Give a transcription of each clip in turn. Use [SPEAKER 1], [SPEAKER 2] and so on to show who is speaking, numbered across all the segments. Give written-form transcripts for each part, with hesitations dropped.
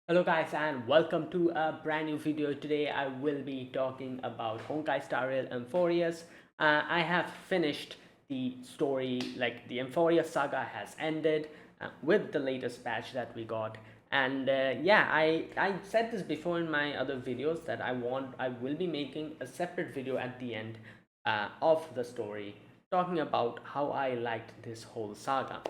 [SPEAKER 1] Hello guys and welcome to a brand new video. Today I will be talking about Honkai Star Rail Amphoreus. I have finished the story, like the Amphoreus Saga has ended with the latest patch that we got. And yeah, I said this before in my other videos that I will be making a separate video at the end of the story talking about how I liked this whole saga.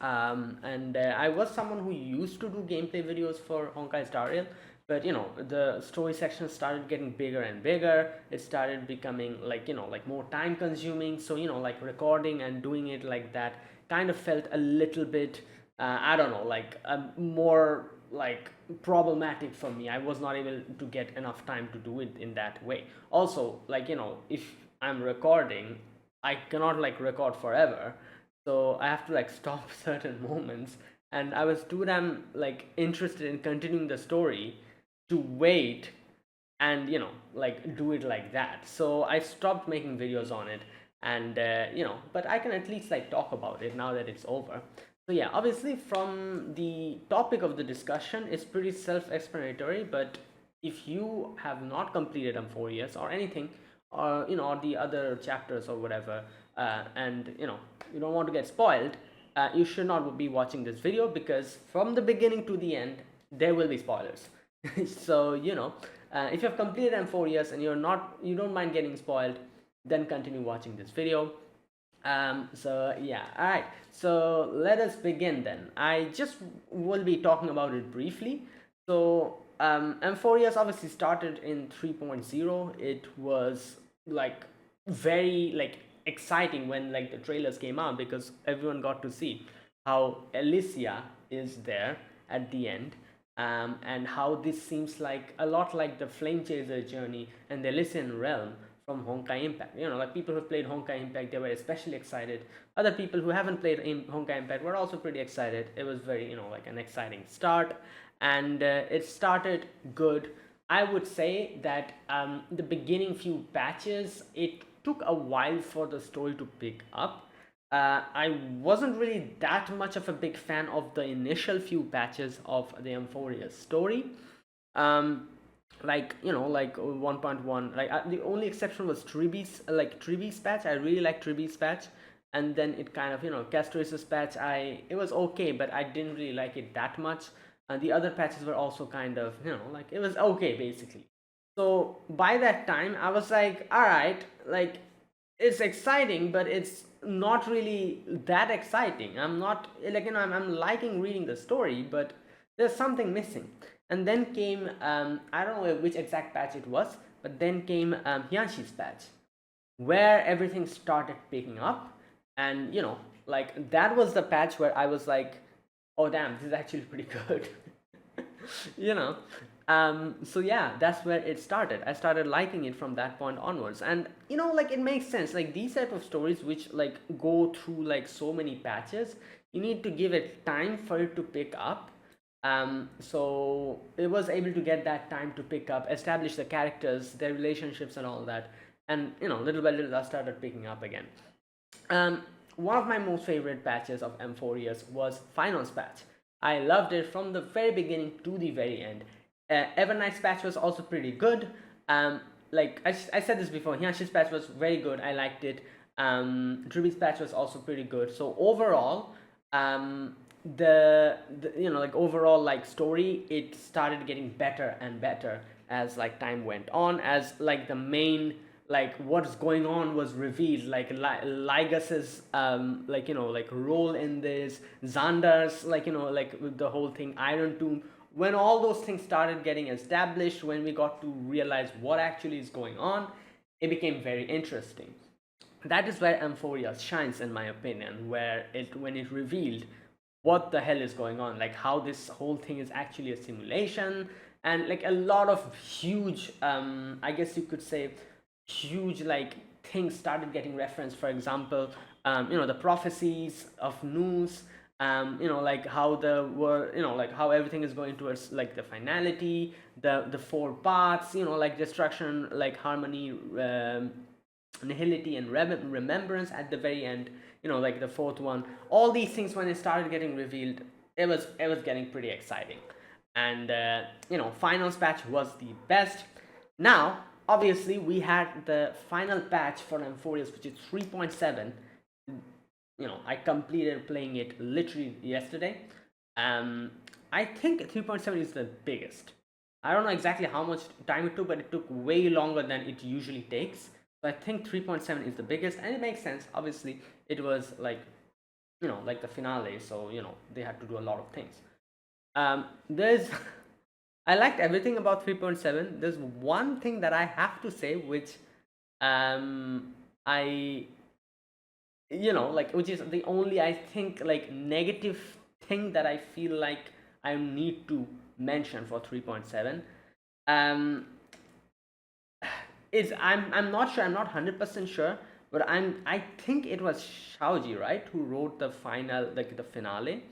[SPEAKER 1] And I was someone who used to do gameplay videos for Honkai Star Rail, but the story section started getting bigger and bigger. It started becoming like more time consuming. So like recording and doing it like that kind of felt a little bit I don't know, like more like problematic for me. I was not able to get enough time to do it in that way. Also, like if I'm recording, I cannot like record forever, so I have to like stop certain moments, and I was too damn like interested in continuing the story to wait and like do it like that. So I stopped making videos on it, and but I can at least like talk about it now that it's over. So yeah, obviously from the topic of the discussion, it's pretty self-explanatory, but if you have not completed Amphoreus or anything, or or the other chapters or whatever, and you don't want to get spoiled, you should not be watching this video, because from the beginning to the end there will be spoilers. So if you have completed Amphoreus and you don't mind getting spoiled, then continue watching this video. So yeah, all right, so let us begin then. I just will be talking about it briefly. So Amphoreus obviously started in 3.0. It was like very like exciting when like the trailers came out, because everyone got to see how Alicia is there at the end, and how this seems like a lot like the Flame Chaser journey and the Elysian realm from Honkai Impact. Like people who played Honkai Impact, they were especially excited. Other people who haven't played Honkai Impact were also pretty excited. It was very, like an exciting start, and it started good. I would say that the beginning few patches, it took a while for the story to pick up. I wasn't really that much of a big fan of the initial few patches of the Amphoreus story. Um, like 1.1, like the only exception was Triby's patch. I really like Triby's patch, and then it kind of Castrois's patch, it was okay, but I didn't really like it that much. And the other patches were also kind of like it was okay basically. So by that time I was like, all right, like it's exciting, but it's not really that exciting. I'm not like I'm liking reading the story, but there's something missing. And then came I don't know which exact patch it was, but then came Hyanshi's patch, where everything started picking up. And like that was the patch where I was like, oh damn, this is actually pretty good. you know so yeah, that's where it started. I started liking it from that point onwards, and like it makes sense, like these type of stories which like go through like so many patches, you need to give it time for it to pick up. So it was able to get that time to pick up, establish the characters, their relationships and all that, and little by little I started picking up again. um, One of my most favorite patches of Amphoreus was Finals patch. I loved it from the very beginning to the very end. Evernight's patch was also pretty good. Like I said this before, Hyashi's patch was very good. I liked it. Druby's patch was also pretty good. So overall, the like overall like story, it started getting better and better as like time went on, as like the main like what's going on was revealed, like Lygas's like like role in this, Xandar's like like with the whole thing, Iron Tomb. When all those things started getting established, when we got to realize what actually is going on, it became very interesting. That is where Amphoria shines, in my opinion, where it when it revealed what the hell is going on, like how this whole thing is actually a simulation, and like a lot of huge, I guess you could say, huge like things started getting referenced. For example, the prophecies of News, like how the were, like how everything is going towards like the finality, the four paths, like destruction, like harmony, nihility, and remembrance at the very end, like the fourth one. All these things, when it started getting revealed, it was getting pretty exciting. and finals patch was the best. Now obviously we had the final patch for Amphoreus, which is 3.7. I completed playing it literally yesterday. I think 3.7 is the biggest. I don't know exactly how much time it took, but it took way longer than it usually takes. So I think 3.7 is the biggest, and it makes sense. Obviously it was like like the finale, so they had to do a lot of things. There's I liked everything about 3.7. There's one thing that I have to say, which I like, which is the only, I think, like, negative thing that I feel like I need to mention for 3.7. um is I'm not sure, I'm not 100% sure, but I think it was Shaoji, right, who wrote the final, like the finale.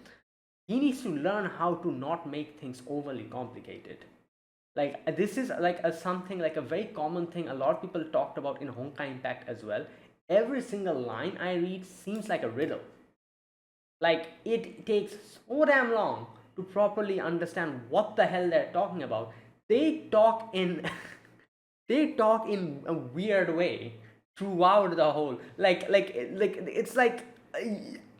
[SPEAKER 1] He needs to learn how to not make things overly complicated. Like, this is like a something, like a very common thing a lot of people talked about in Honkai Impact as well. Every single line I read seems like a riddle. Like, it takes so damn long to properly understand what the hell they're talking about. They talk in they talk in a weird way throughout the whole, like it's like,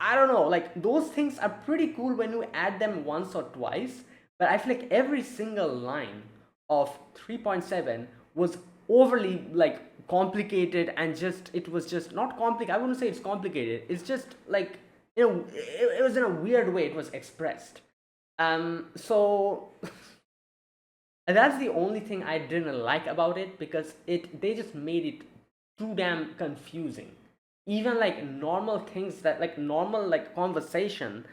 [SPEAKER 1] I don't know, like, those things are pretty cool when you add them once or twice, but I feel like every single line of 3.7 was overly, like, complicated, and just, it was just not complicated. I wouldn't say it's complicated, it's just like, it was in a weird way it was expressed. So and that's the only thing I didn't like about it, because they just made it too damn confusing. Even like normal things, that like normal, like, conversation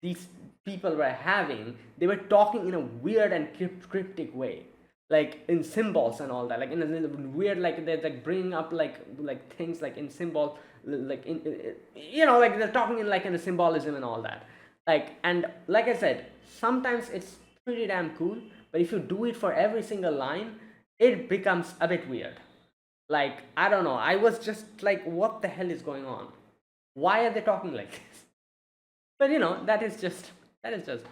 [SPEAKER 1] these people were having, they were talking in a weird and cryptic way, like in symbols and all that, like in a weird, like they're like bringing up like things like in symbol, like like they're talking in, like, in a symbolism and all that. Like, and like I said, sometimes it's pretty damn cool, but if you do it for every single line, it becomes a bit weird. Like, I don't know, I was just like, what the hell is going on? Why are they talking like this? But that is just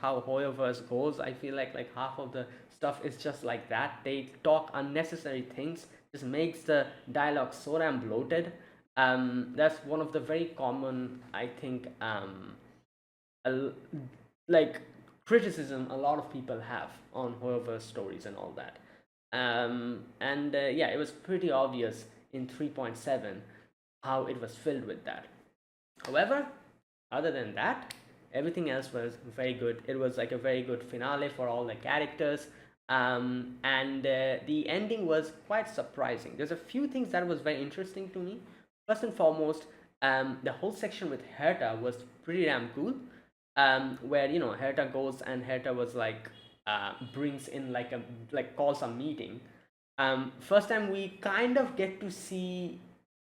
[SPEAKER 1] how Hoyoverse goes. I feel like half of the stuff is just like that. They talk unnecessary things, just makes the dialogue so damn bloated. That's one of the very common, I think, like, criticism a lot of people have on Hoyoverse stories and all that. And yeah, it was pretty obvious in 3.7 how it was filled with that. However, other than that, everything else was very good. It was like a very good finale for all the characters. And the ending was quite surprising. There's a few things that was very interesting to me. First and foremost, the whole section with Herta was pretty damn cool. Where Herta goes, and Herta was like, brings in, like calls a meeting. First time we kind of get to see,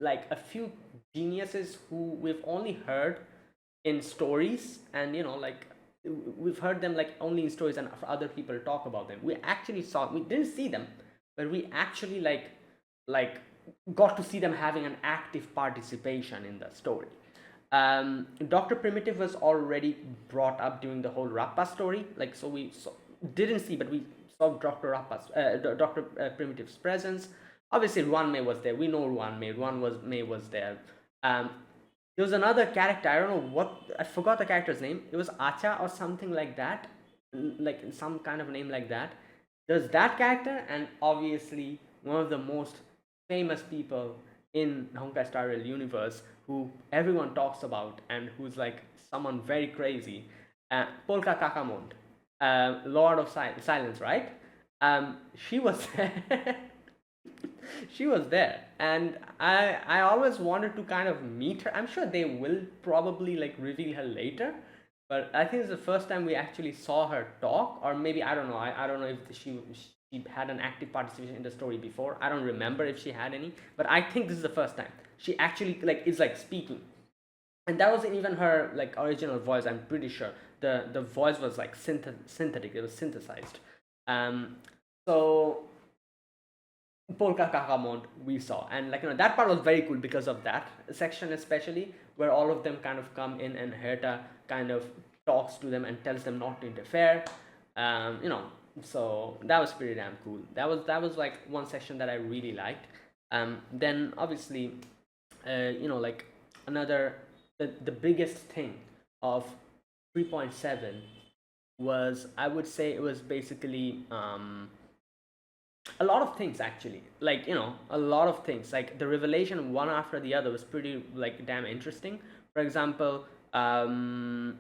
[SPEAKER 1] like, a few geniuses who we've only heard in stories, and like, we've heard them, like, only in stories, and other people talk about them. We didn't see them, but we actually, like got to see them having an active participation in the story. Dr. Primitive was already brought up during the whole Rappa story, like, so didn't see, but we saw Dr. Primitive's presence. Obviously, Ruan was there. We know Ruan May was there. There was another character. I don't know what, I forgot the character's name. It was Acha or something like that, like some kind of name like that. There's that character, and obviously one of the most famous people in Honkai Star Rail universe, who everyone talks about, and who's like someone very crazy, Polka Kakamond, Lord of Silence, right? She was she was there, and I always wanted to kind of meet her. I'm sure they will probably, like, reveal her later, but I think it's the first time we actually saw her talk, or maybe, I don't know. I don't know if she had an active participation in the story before. I don't remember if she had any, but I think this is the first time she actually, like, is, like, speaking. And that wasn't even her, like, original voice. I'm pretty sure the voice was like synthetic. It was synthesized. So Polka Kakamont we saw, and, like, that part was very cool because of that section, especially where all of them kind of come in, and Herta kind of talks to them and tells them not to interfere. You know, so that was pretty damn cool. That was like one section that I really liked. Then obviously, like another the biggest thing of 3.7 was, I would say, it was basically a lot of things actually, like, a lot of things, like the revelation one after the other was pretty like damn interesting. For example, the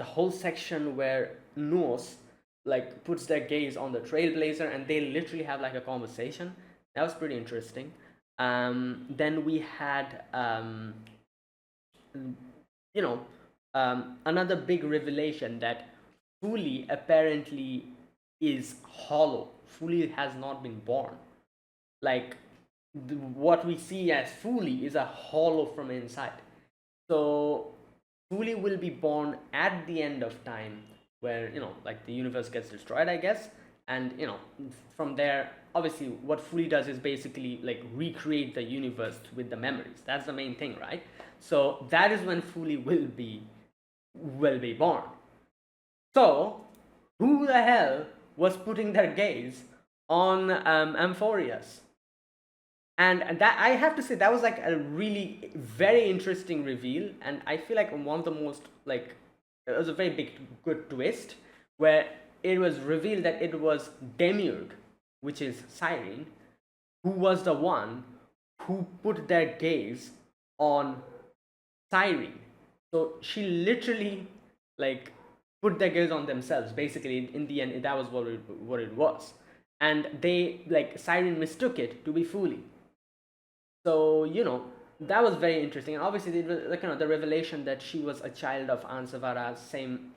[SPEAKER 1] whole section where Nos like puts their gaze on the trailblazer and they literally have like a conversation, that was pretty interesting. Then we had you know another big revelation that Fuli apparently is hollow. Fuli has not been born. Like, what we see as Fuli is a hollow from inside. So Fuli will be born at the end of time, where like the universe gets destroyed, I guess. And from there, obviously, what Fuli does is basically like recreate the universe with the memories. That's the main thing, right? So that is when Fuli will be born. So, who the hell was putting their gaze on Amphoreus? And that, I have to say, that was like a really very interesting reveal, and I feel like one of the most, like, it was a very big good twist where it was revealed that it was Demiurge, which is Cyrene, who was the one who put their gaze on Cyrene. So she literally like put their gaze on themselves. Basically, in the end, that was what it was, and they, like, Cyrene mistook it to be Fuli. So that was very interesting, and obviously, like, the revelation that she was a child of Ansavara, same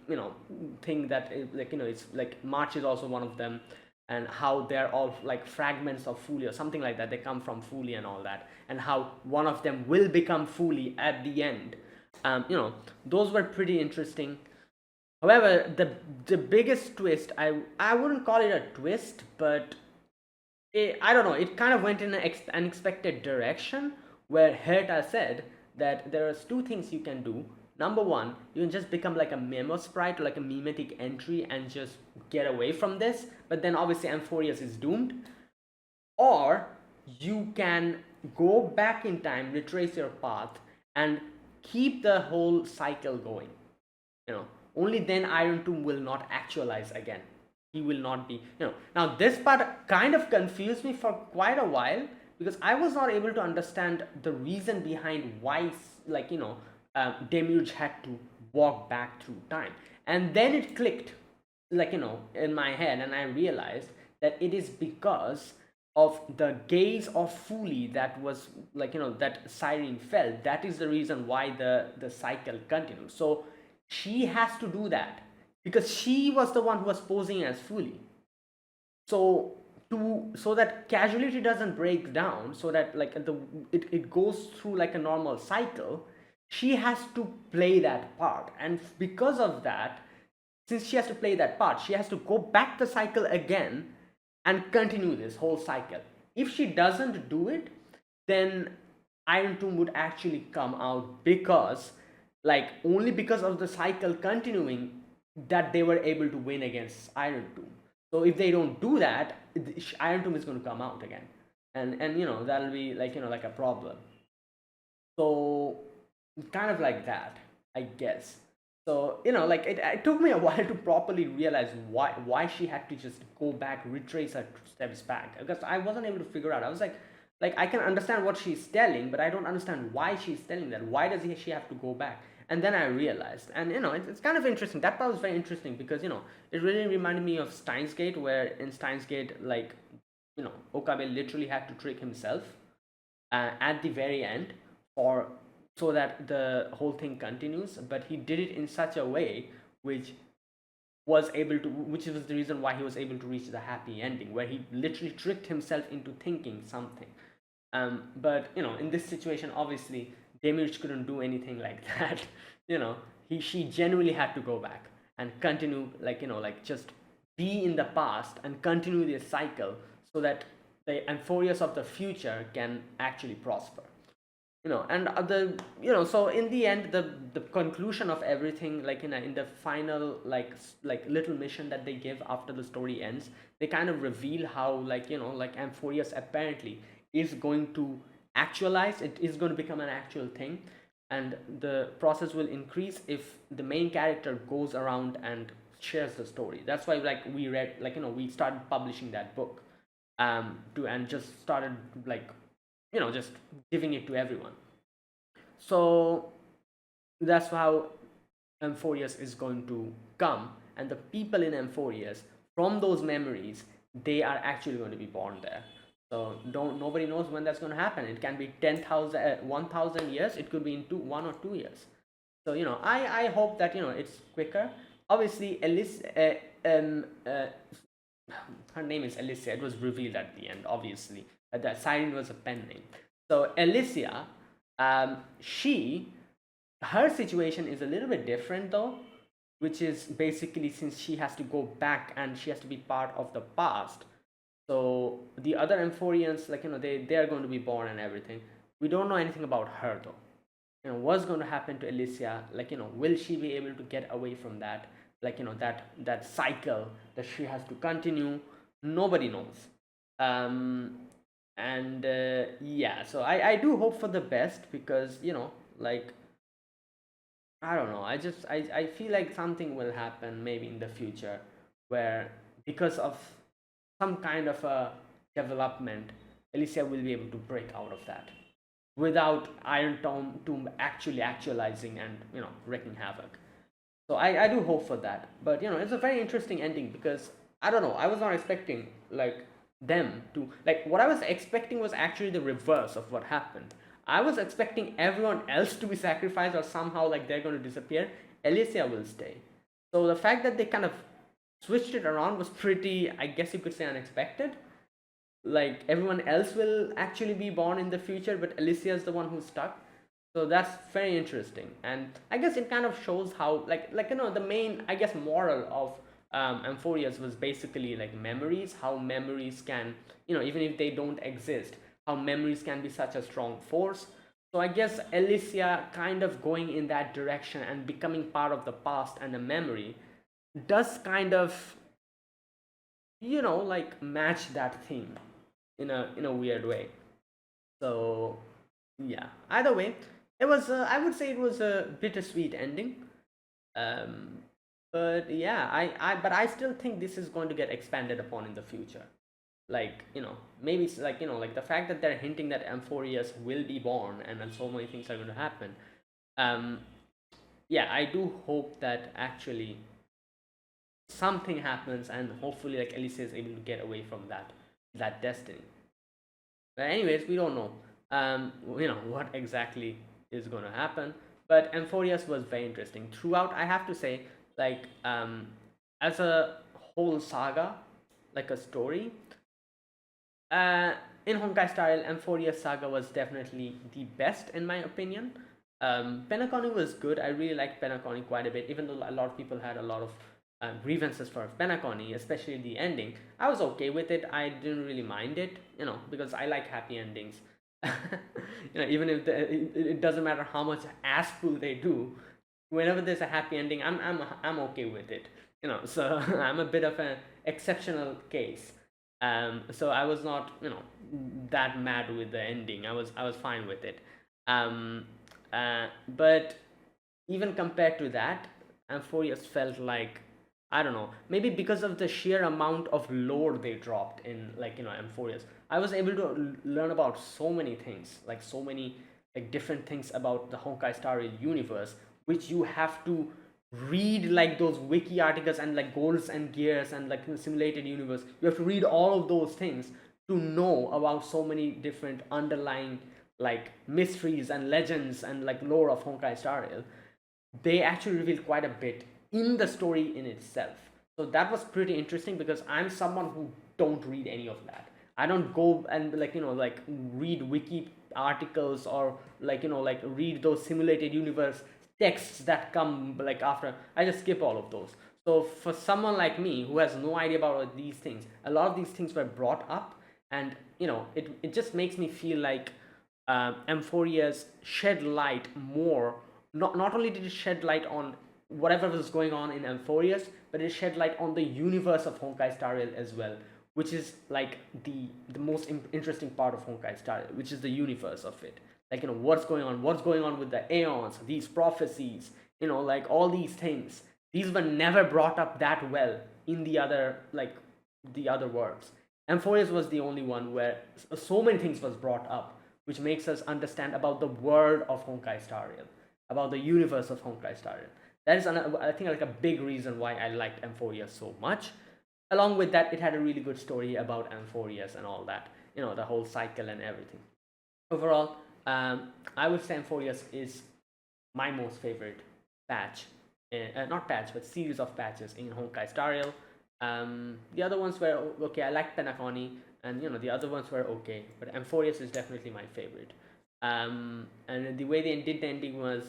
[SPEAKER 1] thing that like it's like March is also one of them, and how they're all like fragments of Fuli or something like that. They come from Fuli and all that, and how one of them will become Fuli at the end. Those were pretty interesting. However, the biggest twist, I wouldn't call it a twist, but I don't know, it kind of went in an unexpected direction, where Herta said that there are two things you can do. Number one, you can just become like a memo sprite or like a mimetic entry and just get away from this, but then obviously Amphoreus is doomed. Or you can go back in time, retrace your path, and keep the whole cycle going. Only then Iron Tomb will not actualize again. He will not be, now this part kind of confused me for quite a while, because I was not able to understand the reason behind why, like, Demiurge had to walk back through time. And then it clicked, like, in my head, and I realized that it is because of the gaze of Fuli that was, like, that Cyrene felt. That is the reason why the cycle continues. So she has to do that because she was the one who was posing as Fuli. So so that casualty doesn't break down, so that like it goes through like a normal cycle, she has to play that part. And because of that, since she has to play that part, she has to go back the cycle again and continue this whole cycle. If she doesn't do it, then Iron Tomb would actually come out, because, like, only because of the cycle continuing, that they were able to win against Iron Tomb. So if they don't do that, Iron Tomb is going to come out again, and that'll be like like a problem. So kind of like that, I guess. So like it took me a while to properly realize why she had to just go back, retrace her steps back, because I wasn't able to figure out. I was like I can understand what she's telling, but I don't understand why she's telling that. Why does she have to go back? And then I realized, and it's kind of interesting. That part was very interesting, because it really reminded me of Steins Gate, where in Steins Gate, like, Okabe literally had to trick himself at the very end, or so that the whole thing continues, but he did it in such a way which which was the reason why he was able to reach the happy ending, where he literally tricked himself into thinking something. But in this situation, obviously Demiurge couldn't do anything like that. She genuinely had to go back and continue, like, like, just be in the past and continue this cycle, so that the Amphoreus of the future can actually prosper. And the so in the end, the conclusion of everything, like in the final, like little mission that they give after the story ends, they kind of reveal how, like Amphoreus apparently is going to actualize, it is going to become an actual thing. And the process will increase if the main character goes around and shares the story. That's why, like, we read, like, we started publishing that book, to and just started, like, just giving it to everyone. So that's how Amphoreus is going to come, and the people in Amphoreus, from those memories, they are actually going to be born there. So don't nobody knows when that's going to happen. It can be 10,000, 1,000 years. It could be in 1 or 2 years. So I hope that it's quicker. Obviously, Alice, her name is Alicia. It was revealed at the end, obviously. That Siren was a pen name. So Alicia, she, her situation is a little bit different though, which is basically, since she has to go back and she has to be part of the past. So the other Amphoreans, like, they are going to be born and everything. We don't know anything about her though. What's going to happen to Alicia? Like, will she be able to get away from that? Like, that cycle that she has to continue. Nobody knows. And yeah, so I do hope for the best, because like, I don't know. I feel like something will happen maybe in the future, where, because of some kind of a development, Alicia will be able to break out of that without Iron Tomb actually actualizing and wreaking havoc. So I do hope for that. But it's a very interesting ending, because I don't know. I was not expecting, like, them to, like, what I was expecting was actually the reverse of what happened. I was expecting everyone else to be sacrificed, or somehow, like, they're going to disappear. Alicia will stay. So the fact that they kind of switched it around was pretty, I guess you could say, unexpected. Like, everyone else will actually be born in the future, but Alicia is the one who's stuck. So that's very interesting, and I guess it kind of shows how, the main, I guess, moral of Amphoreus was basically, like, memories, how memories can, even if they don't exist, how memories can be such a strong force. So I guess Alicia kind of going in that direction and becoming part of the past and a memory does kind of, like, match that theme in a weird way. So yeah, either way, it was, I would say, it was a bittersweet ending. um but yeah, but I still think this is going to get expanded upon in the future. Like, maybe it's like, like, the fact that they're hinting that Amphoreus will be born, and then so many things are going to happen. um yeah, I do hope that actually something happens, and hopefully, like, Alicia is able to get away from that destiny. But anyways, we don't know, what exactly is going to happen. But Amphoreus was very interesting throughout, I have to say. Like, as a whole saga, like a story, uh, in Honkai style, Amphoreus Saga was definitely the best in my opinion. Penacony was good. I really liked Penacony quite a bit, even though a lot of people had a lot of grievances for Penacony, especially the ending. I was okay with it. I didn't really mind it, because I like happy endings. Even if it doesn't matter how much ass pull they do, whenever there's a happy ending, I'm okay with it. So I'm a bit of an exceptional case. So I was not, that mad with the ending. I was fine with it. Um, but even compared to that, Amphoreus felt like, I don't know, maybe because of the sheer amount of lore they dropped in, like, Amphoreus, I was able to learn about so many things, like, so many, like, different things about the Honkai Star Rail universe, which you have to read, like, those wiki articles, and, like, goals and gears, and, like, the simulated universe. You have to read all of those things to know about so many different underlying, like, mysteries and legends and, like, lore of Honkai Star Rail. They actually revealed quite a bit in the story in itself. So that was pretty interesting, because I'm someone who don't read any of that. I don't go and, like, like, read wiki articles, or, like, like, read those simulated universe texts that come, like, after. I just skip all of those. So for someone like me who has no idea about all these things, a lot of these things were brought up, and it just makes me feel like, Amphoreus shed light more. Not only did it shed light on whatever was going on in Amphoreus, but it shed light on the universe of Honkai Star Rail as well, which is like the most interesting part of Honkai Star Rail, which is the universe of it. Like, what's going on with the aeons, these prophecies, like all these things. These were never brought up that well in the other works. Amphoreus was the only one where so many things was brought up, which makes us understand about the world of Honkai Star Rail, about the universe of Honkai Star Rail. That is, I think, like a big reason why I liked Amphoreus so much. Along with that, it had a really good story about Amphoreus and all that, the whole cycle and everything. Overall, I would say Amphoreus is my most favorite patch, not patch, but series of patches in Honkai Star Rail. The other ones were okay. I liked Penacony, and the other ones were okay, but Amphoreus is definitely my favorite. And the way they did the ending was,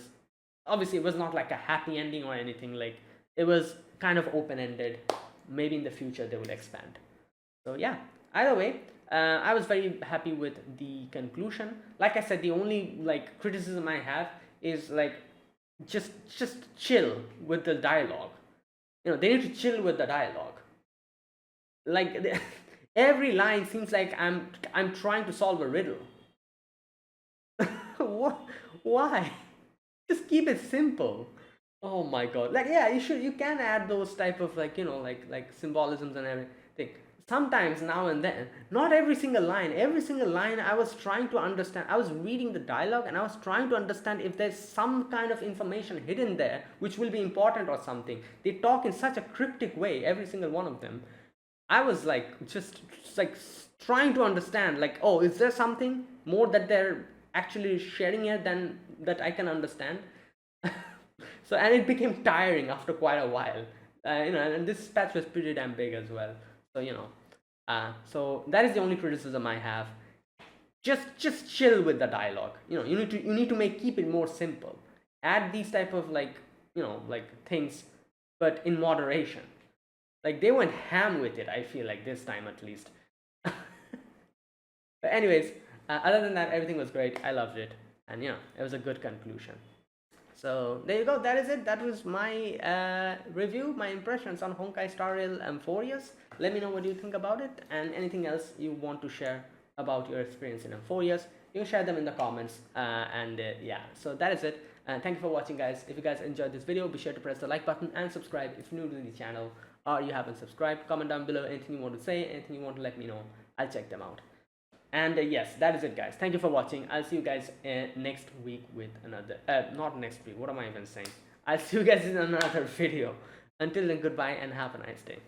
[SPEAKER 1] obviously, it was not like a happy ending or anything. Like, it was kind of open-ended. Maybe in the future they will expand. So yeah, either way, I was very happy with the conclusion. Like I said, the only criticism I have is just chill with the dialogue. They need to chill with the dialogue. Like, every line seems like I'm trying to solve a riddle. What? Why? Just keep it simple. Oh my god. Like, yeah, you can add those type of like symbolisms and everything. Sometimes, now and then. Not every single line. Every single line I was trying to understand. I was reading the dialogue and I was trying to understand if there's some kind of information hidden there which will be important or something. They talk in such a cryptic way, every single one of them. I was just trying to understand, oh, is there something more that they're actually sharing here than that I can understand? So, and it became tiring after quite a while, and this patch was pretty damn big as well. So, so that is the only criticism I have. Just chill with the dialogue. You need to keep it more simple. Add these type of things, but in moderation. Like, they went ham with it, I feel like, this time at least. But anyways, other than that, everything was great. I loved it, and it was a good conclusion. So there you go. That is it. That was my review, my impressions on Honkai Star Rail Amphoreus. Let me know what you think about it, and anything else you want to share about your experience in Amphoreus. You can share them in the comments. Yeah, so that is it. Thank you for watching, guys. If you guys enjoyed this video, be sure to press the like button and subscribe if you're new to the channel or you haven't subscribed. Comment down below anything you want to say, anything you want to let me know. I'll check them out. And yes, that is it, guys. Thank you for watching. I'll see you guys next week with another not next week, what am I even saying? I'll see you guys in another video. Until then, goodbye and have a nice day.